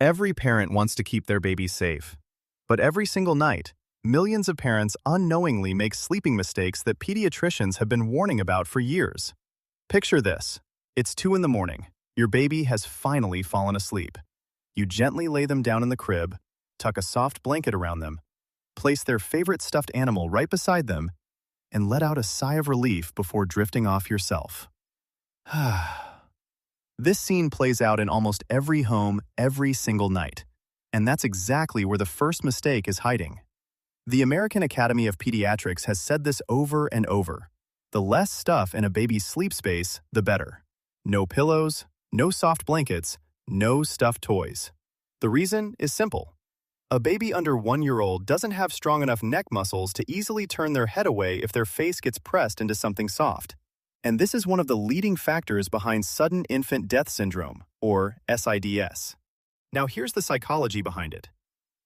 Every parent wants to keep their baby safe. But every single night, millions of parents unknowingly make sleeping mistakes that pediatricians have been warning about for years. Picture this. It's 2 in the morning. Your baby has finally fallen asleep. You gently lay them down in the crib, tuck a soft blanket around them, place their favorite stuffed animal right beside them, and let out a sigh of relief before drifting off yourself. This scene plays out in almost every home every single night, and that's exactly where the first mistake is hiding. The American Academy of Pediatrics has said this over and over. The less stuff in a baby's sleep space, the better. No pillows, no soft blankets, no stuffed toys. The reason is simple. A baby under 1 year old doesn't have strong enough neck muscles to easily turn their head away if their face gets pressed into something soft. And this is one of the leading factors behind sudden infant death syndrome, or SIDS. Now here's the psychology behind it.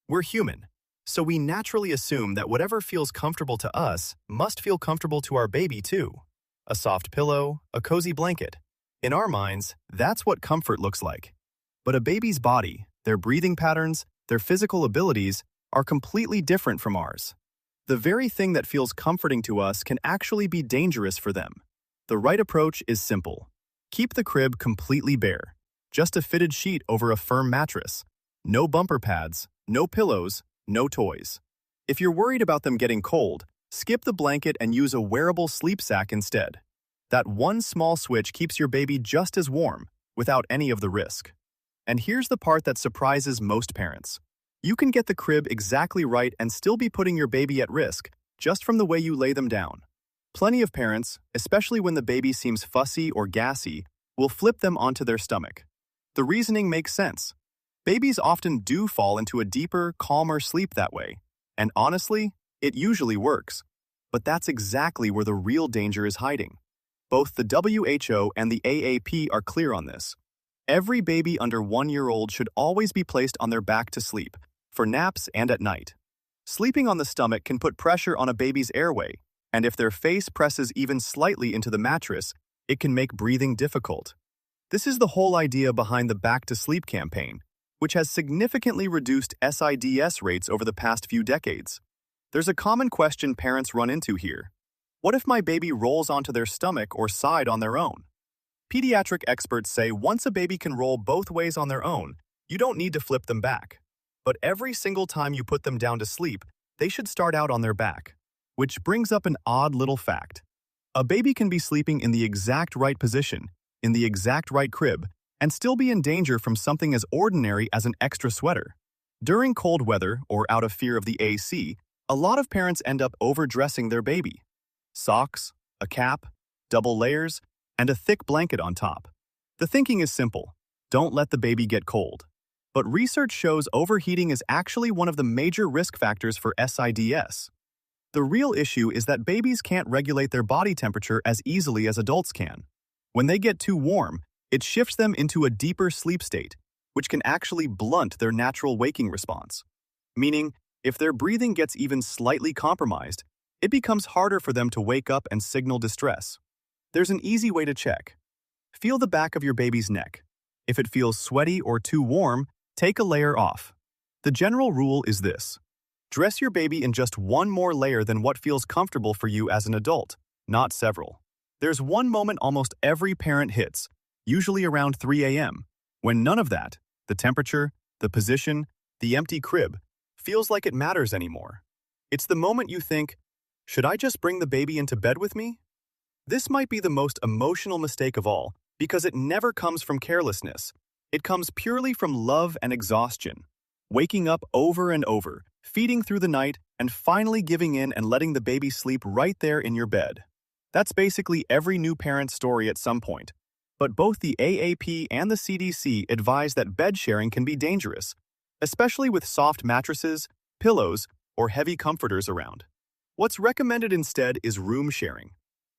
We're human, so we naturally assume that whatever feels comfortable to us must feel comfortable to our baby too. A soft pillow, a cozy blanket. In our minds, that's what comfort looks like. But a baby's body, their breathing patterns, their physical abilities are completely different from ours. The very thing that feels comforting to us can actually be dangerous for them. The right approach is simple. Keep the crib completely bare. Just a fitted sheet over a firm mattress. No bumper pads, no pillows, no toys. If you're worried about them getting cold, skip the blanket and use a wearable sleep sack instead. That one small switch keeps your baby just as warm, without any of the risk. And here's the part that surprises most parents. You can get the crib exactly right and still be putting your baby at risk, just from the way you lay them down. Plenty of parents, especially when the baby seems fussy or gassy, will flip them onto their stomach. The reasoning makes sense. Babies often do fall into a deeper, calmer sleep that way. And honestly, it usually works. But that's exactly where the real danger is hiding. Both the WHO and the AAP are clear on this. Every baby under 1 year old should always be placed on their back to sleep, for naps and at night. Sleeping on the stomach can put pressure on a baby's airway, and if their face presses even slightly into the mattress, it can make breathing difficult. This is the whole idea behind the Back to Sleep campaign, which has significantly reduced SIDS rates over the past few decades. There's a common question parents run into here. What if my baby rolls onto their stomach or side on their own? Pediatric experts say once a baby can roll both ways on their own, you don't need to flip them back. But every single time you put them down to sleep, they should start out on their back. Which brings up an odd little fact. A baby can be sleeping in the exact right position, in the exact right crib, and still be in danger from something as ordinary as an extra sweater. During cold weather or out of fear of the AC, a lot of parents end up overdressing their baby. Socks, a cap, double layers, and a thick blanket on top. The thinking is simple. Don't let the baby get cold. But research shows overheating is actually one of the major risk factors for SIDS. The real issue is that babies can't regulate their body temperature as easily as adults can. When they get too warm, it shifts them into a deeper sleep state, which can actually blunt their natural waking response. Meaning, if their breathing gets even slightly compromised, it becomes harder for them to wake up and signal distress. There's an easy way to check. Feel the back of your baby's neck. If it feels sweaty or too warm, take a layer off. The general rule is this. Dress your baby in just one more layer than what feels comfortable for you as an adult, not several. There's one moment almost every parent hits, usually around 3 a.m., when none of that, the temperature, the position, the empty crib, feels like it matters anymore. It's the moment you think, should I just bring the baby into bed with me? This might be the most emotional mistake of all, because it never comes from carelessness. It comes purely from love and exhaustion. Waking up over and over, feeding through the night, and finally giving in and letting the baby sleep right there in your bed. That's basically every new parent's story at some point. But both the AAP and the CDC advise that bed sharing can be dangerous, especially with soft mattresses, pillows, or heavy comforters around. What's recommended instead is room sharing.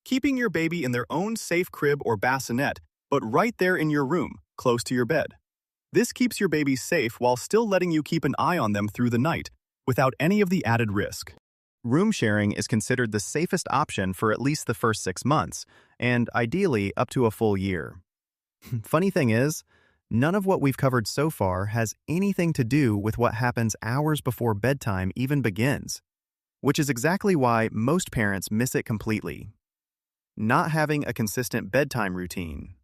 Keeping your baby in their own safe crib or bassinet, but right there in your room, close to your bed. This keeps your baby safe while still letting you keep an eye on them through the night, without any of the added risk. Room sharing is considered the safest option for at least the first 6 months, and ideally up to a full year. Funny thing is, None of what we've covered so far has anything to do with what happens hours before bedtime even begins, which is exactly why most parents miss it completely. Not having a consistent bedtime routine.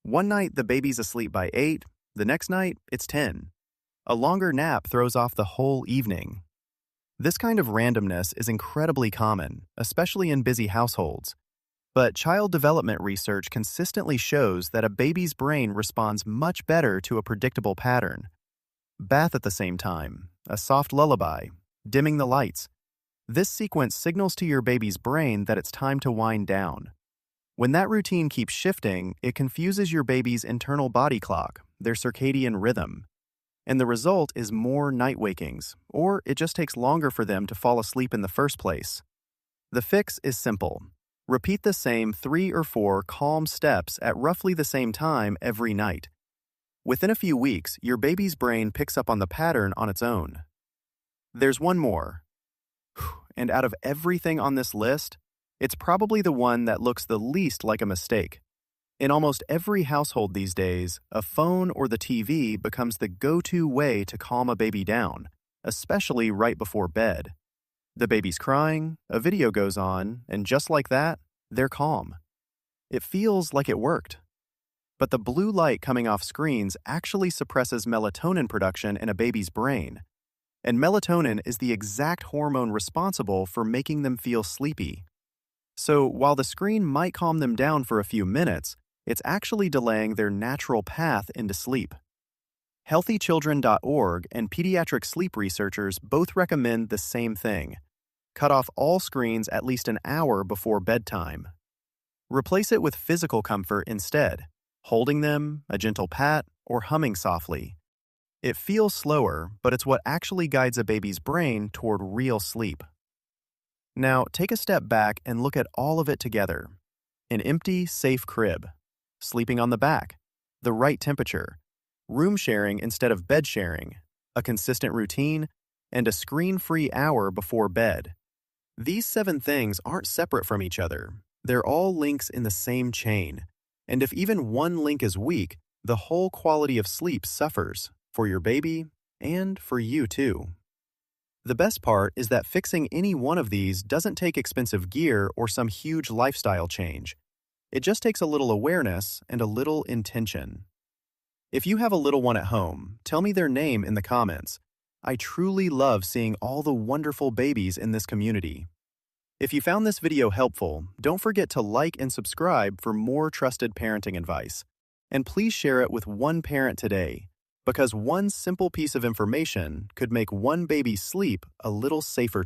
One night the baby's asleep by 8, the next night it's 10. A longer nap throws off the whole evening. This kind of randomness is incredibly common, especially in busy households. But child development research consistently shows that a baby's brain responds much better to a predictable pattern. Bath at the same time, a soft lullaby, dimming the lights. This sequence signals to your baby's brain that it's time to wind down. When that routine keeps shifting, it confuses your baby's internal body clock, their circadian rhythm. And the result is more night wakings, or it just takes longer for them to fall asleep in the first place. The fix is simple. Repeat the same 3 or 4 calm steps at roughly the same time every night. Within a few weeks, your baby's brain picks up on the pattern on its own. There's one more. And out of everything on this list, it's probably the one that looks the least like a mistake. In almost every household these days, a phone or the TV becomes the go-to way to calm a baby down, especially right before bed. The baby's crying, a video goes on, and just like that, they're calm. It feels like it worked. But the blue light coming off screens actually suppresses melatonin production in a baby's brain. And melatonin is the exact hormone responsible for making them feel sleepy. So while the screen might calm them down for a few minutes, it's actually delaying their natural path into sleep. HealthyChildren.org and pediatric sleep researchers both recommend the same thing. Cut off all screens at least an hour before bedtime. Replace it with physical comfort instead, holding them, a gentle pat, or humming softly. It feels slower, but it's what actually guides a baby's brain toward real sleep. Now, take a step back and look at all of it together. An empty, safe crib. Sleeping on the back, the right temperature, room sharing instead of bed sharing, a consistent routine, and a screen-free hour before bed. These 7 things aren't separate from each other. They're all links in the same chain. And if even one link is weak, the whole quality of sleep suffers, for your baby and for you too. The best part is that fixing any one of these doesn't take expensive gear or some huge lifestyle change. It just takes a little awareness and a little intention. If you have a little one at home, tell me their name in the comments. I truly love seeing all the wonderful babies in this community. If you found this video helpful, don't forget to like and subscribe for more trusted parenting advice. And please share it with one parent today, because one simple piece of information could make one baby's sleep a little safer.